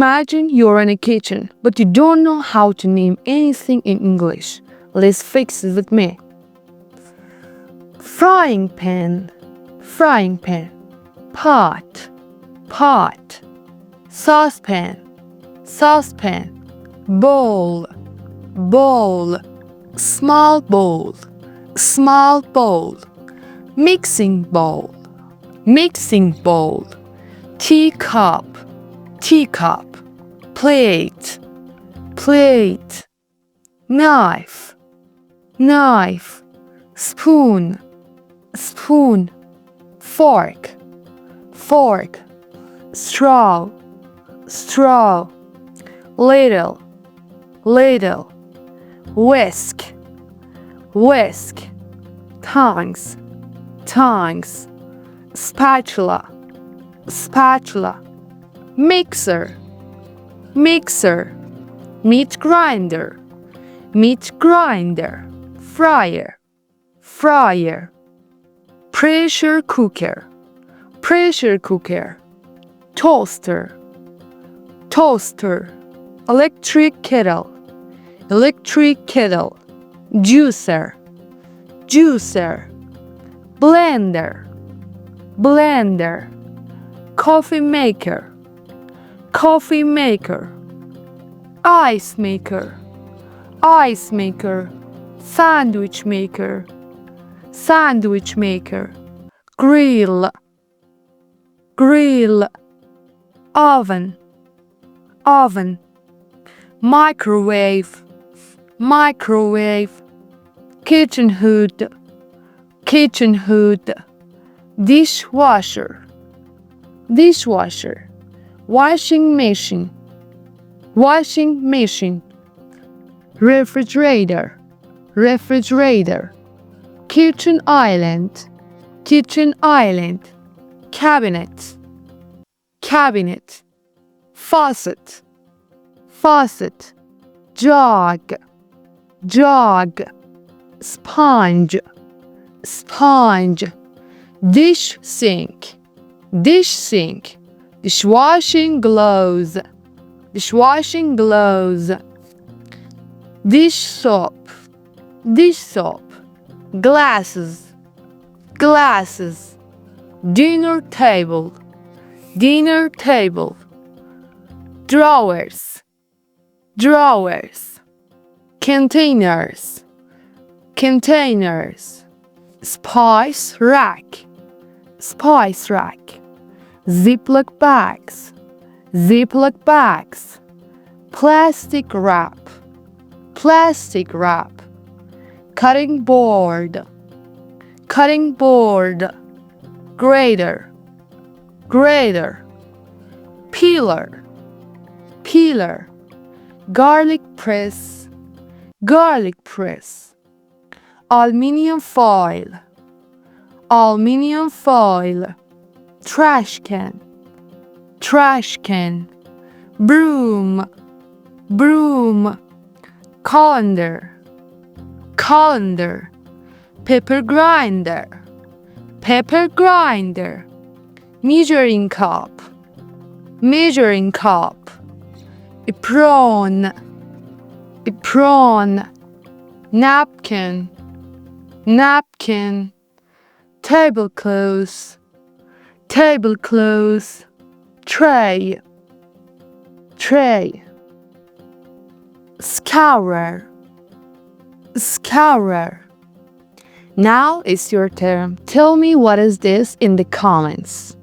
Imagine you're in a kitchen, but you don't know how to name anything in English. Let's fix it with me. Frying pan, frying pan. Pot, pot. Saucepan, saucepan. Bowl, bowl. Small bowl, small bowl. Mixing bowl, mixing bowl. Teacup, teacup. Plate, plate. Knife, knife. Spoon, spoon. Fork, fork. Straw, straw. Ladle, ladle. Whisk, whisk. Tongs, tongs. Spatula, spatula. Mixer, mixer. Meat grinder, meat grinder. Fryer, fryer. Pressure cooker, pressure cooker. Toaster, toaster. Electric kettle, electric kettle. Juicer, juicer. Blender, blender. Coffee maker, coffee maker. Ice maker, ice maker. Sandwich maker, sandwich maker. Grill, grill. Oven, oven. Microwave, microwave. Kitchen hood, kitchen hood. Dishwasher, dishwasher. Washing machine, washing machine. Refrigerator, refrigerator. Kitchen island, kitchen island. Cabinet, cabinet. Faucet, faucet. Jug, jug. Sponge, sponge. Dish sink, dish sink. Dishwashing gloves, dishwashing gloves. Dish soap, dish soap. Glasses, glasses. Dinner table, dinner table. Drawers, drawers. Containers, containers. Spice rack, spice rack. Ziploc bags, ziploc bags. Plastic wrap, plastic wrap. Cutting board, cutting board. Grater, grater. Peeler, peeler. Garlic press, garlic press. Aluminium foil, aluminium foil. Trash can, trash can. Broom, broom. Colander, colander. Pepper grinder, pepper grinder. Measuring cup, measuring cup. Apron, apron. Napkin, napkin. Tablecloth, tablecloth. Tray, tray. Scourer, scourer. Now it's your turn. Tell me what is this in the comments.